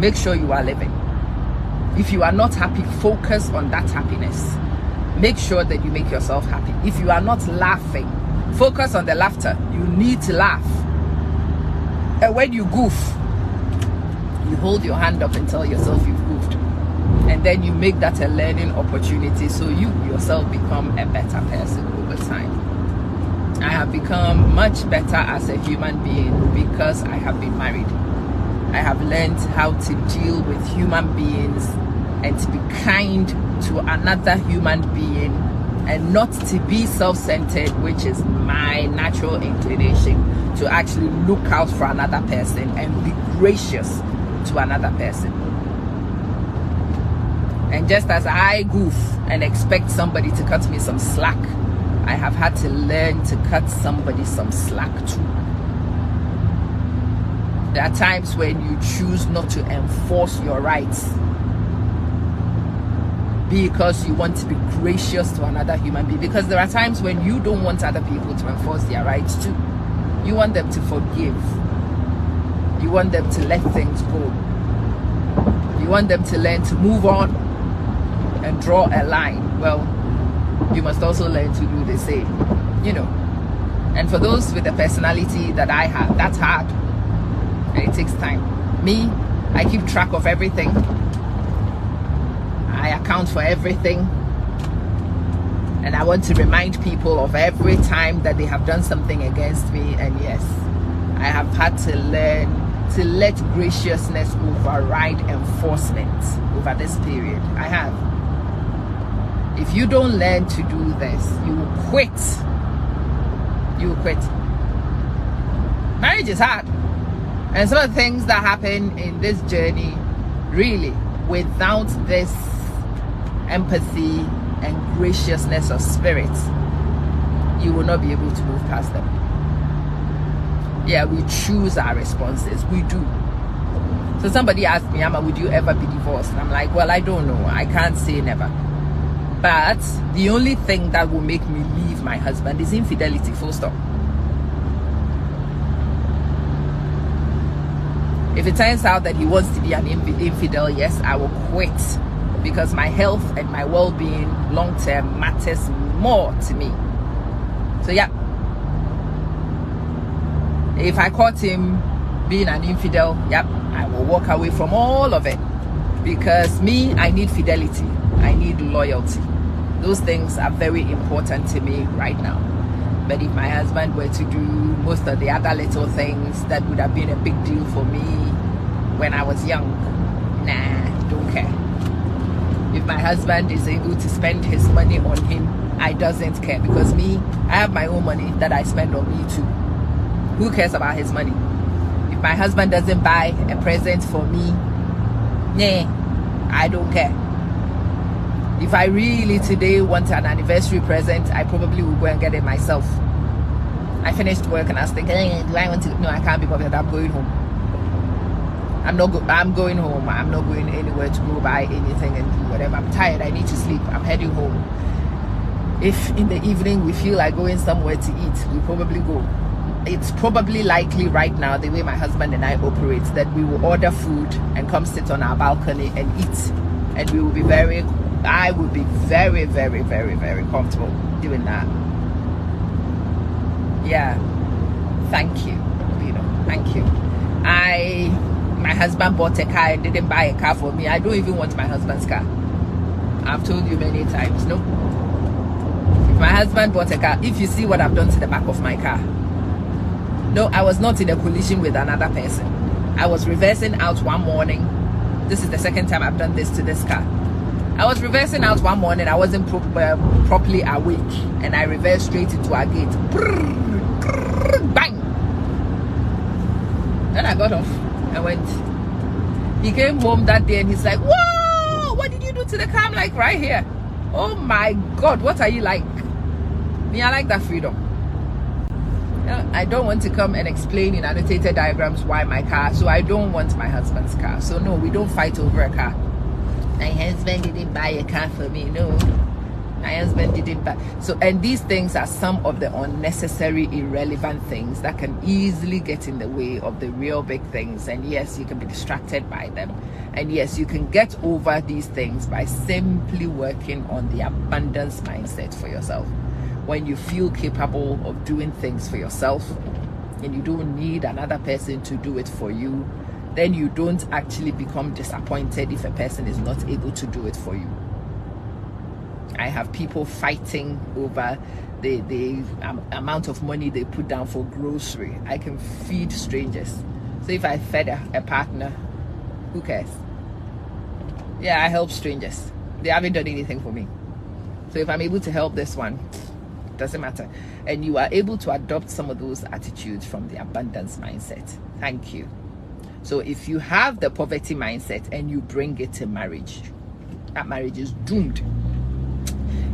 make sure you are living. If you are not happy, focus on that happiness. Make sure that you make yourself happy. If you are not laughing, focus on the laughter. You need to laugh. And when you goof, you hold your hand up and tell yourself you've goofed. And then you make that a learning opportunity, so you yourself become a better person over time. I have become much better as a human being because I have been married. I have learned how to deal with human beings and to be kind to another human being and not to be self-centered, which is my natural inclination, to actually look out for another person and be gracious to another person. And just as I goof and expect somebody to cut me some slack, I have had to learn to cut somebody some slack too. There are times when you choose not to enforce your rights because you want to be gracious to another human being. Because there are times when you don't want other people to enforce their rights too. You want them to forgive. You want them to let things go. You want them to learn to move on and draw a line. Well, you must also learn to do the same, you know. And for those with the personality that I have, that's hard. And it takes time. Me, I keep track of everything. I account for everything. And I want to remind people of every time that they have done something against me. And yes, I have had to learn to let graciousness override enforcement over this period. I have. If you don't learn to do this, you will quit. You will quit. Marriage is hard. And some of the things that happen in this journey, really, without this empathy and graciousness of spirit, you will not be able to move past them. Yeah, we choose our responses. We do. So somebody asked me, Amma, would you ever be divorced? And I'm like, well, I don't know. I can't say never. But the only thing that will make me leave my husband is infidelity, full stop. If it turns out that he wants to be an infidel, yes, I will quit, because my health and my well-being long-term matters more to me. So yeah, if I caught him being an infidel, yep, I will walk away from all of it, because me, I need fidelity, I need loyalty. Those things are very important to me right now. But if my husband were to do most of the other little things that would have been a big deal for me when I was young, nah, don't care. If my husband is able to spend his money on him, I doesn't care, because me, I have my own money that I spend on me too. Who cares about his money? If my husband doesn't buy a present for me, nah, I don't care. If I really today want an anniversary present, I probably will go and get it myself. I finished work and I was thinking, hey, do I want to? No, I can't be bothered. I'm going home. I'm going home. I'm not going anywhere to go buy anything and do whatever. I'm tired. I need to sleep. I'm heading home. If in the evening we feel like going somewhere to eat, we probably go. It's probably likely right now, the way my husband and I operate, that we will order food and come sit on our balcony and eat. And we will be I would be very, very, very, very comfortable doing that. Yeah. Thank you. Thank you. My husband bought a car and didn't buy a car for me. I don't even want my husband's car. I've told you many times, no? If my husband bought a car, if you see what I've done to the back of my car. No, I was not in a collision with another person. I was reversing out one morning. This is the second time I've done this to this car. I was reversing out one morning. I wasn't properly awake, and I reversed straight into our gate. Bang! Then I got off and went. He came home that day and he's like, whoa, what did you do to the car? I'm like, right here. Oh my God, what are you like? Me, I like that freedom. I don't want to come and explain in annotated diagrams why my car, so I don't want my husband's car. So no, we don't fight over a car. My husband didn't buy a car for me, no. My husband didn't buy. So, and these things are some of the unnecessary, irrelevant things that can easily get in the way of the real big things. And yes, you can be distracted by them. And yes, you can get over these things by simply working on the abundance mindset for yourself. When you feel capable of doing things for yourself and you don't need another person to do it for you, then you don't actually become disappointed if a person is not able to do it for you. I have people fighting over the amount of money they put down for grocery. I can feed strangers. So if I fed a partner, who cares? Yeah, I help strangers. They haven't done anything for me. So if I'm able to help this one, doesn't matter. And you are able to adopt some of those attitudes from the abundance mindset. Thank you. So if you have the poverty mindset and you bring it to marriage, that marriage is doomed.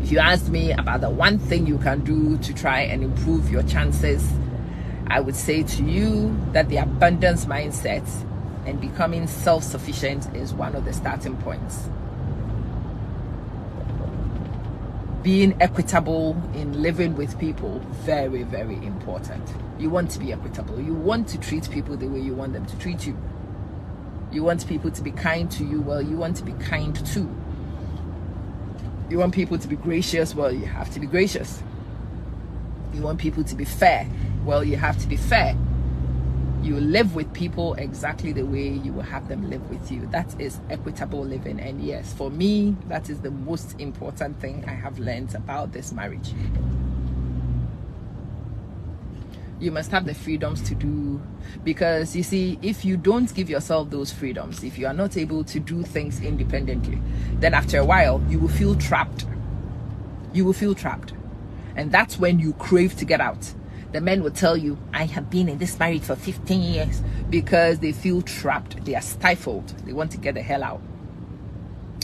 If you ask me about the one thing you can do to try and improve your chances, I would say to you that the abundance mindset and becoming self-sufficient is one of the starting points. Being equitable in living with people, very, very important. You want to be equitable. You want to treat people the way you want them to treat you. You want people to be kind to you, well, you want to be kind too. You want people to be gracious, well, you have to be gracious. You want people to be fair, well, you have to be fair. You live with people exactly the way you will have them live with you. That is equitable living. And yes, for me, that is the most important thing I have learned about this marriage. You must have the freedoms to do, because you see, if you don't give yourself those freedoms, if you are not able to do things independently, then after a while you will feel trapped. You will feel trapped. And that's when you crave to get out. The men will tell you, I have been in this marriage for 15 years, because they feel trapped. They are stifled. They want to get the hell out.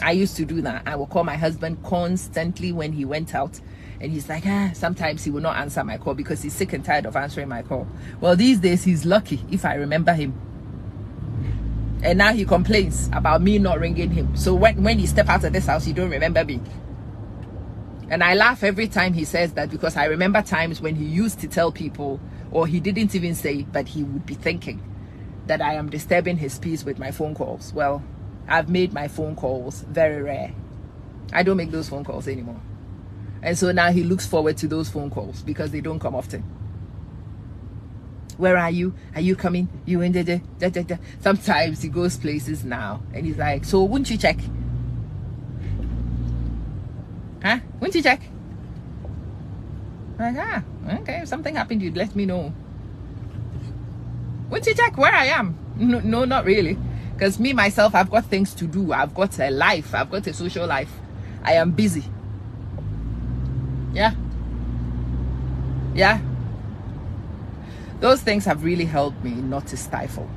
I used to do that. I will call my husband constantly when he went out. And he's like, sometimes he will not answer my call because he's sick and tired of answering my call. Well, these days he's lucky if I remember him. And now he complains about me not ringing him. So when you step out of this house, you don't remember me. And I laugh every time he says that, because I remember times when he used to tell people, or he didn't even say, but he would be thinking that I am disturbing his peace with my phone calls. Well, I've made my phone calls very rare. I don't make those phone calls anymore. And so now he looks forward to those phone calls because they don't come often. Where are you? Are you coming? You in there? Sometimes he goes places now and he's like, so wouldn't you check? Huh? Wouldn't you check? I'm like, okay, if something happened, you'd let me know. Wouldn't you check where I am? No, not really. Because me, myself, I've got things to do. I've got a life. I've got a social life. I am busy. Yeah. Those things have really helped me not to stifle.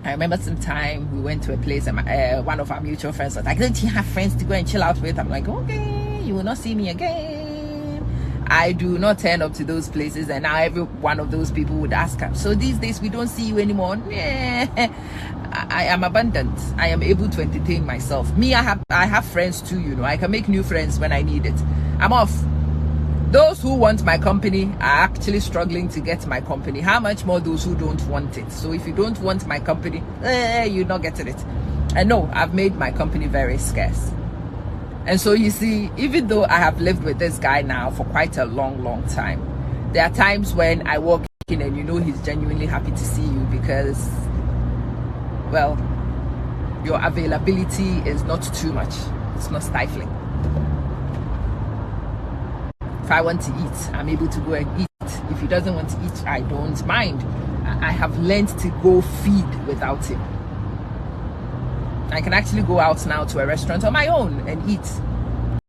I remember some time we went to a place and one of our mutual friends was like, don't you have friends to go and chill out with? I'm like, okay, you will not see me again. I do not turn up to those places, and now every one of those people would ask her, so these days we don't see you anymore. Yeah. I am abundant. I am able to entertain myself. Me, I have friends too, you know. I can make new friends when I need it. I'm off. Those who want my company are actually struggling to get my company. How much more those who don't want it? So if you don't want my company, you're not getting it. And no, I've made my company very scarce. And so you see, even though I have lived with this guy now for quite a long time, there are times when I walk in and you know he's genuinely happy to see you because, well, your availability is not too much. It's not stifling. If I want to eat, I'm able to go and eat. If he doesn't want to eat, I don't mind. I have learned to go feed without him. I can actually go out now to a restaurant on my own and eat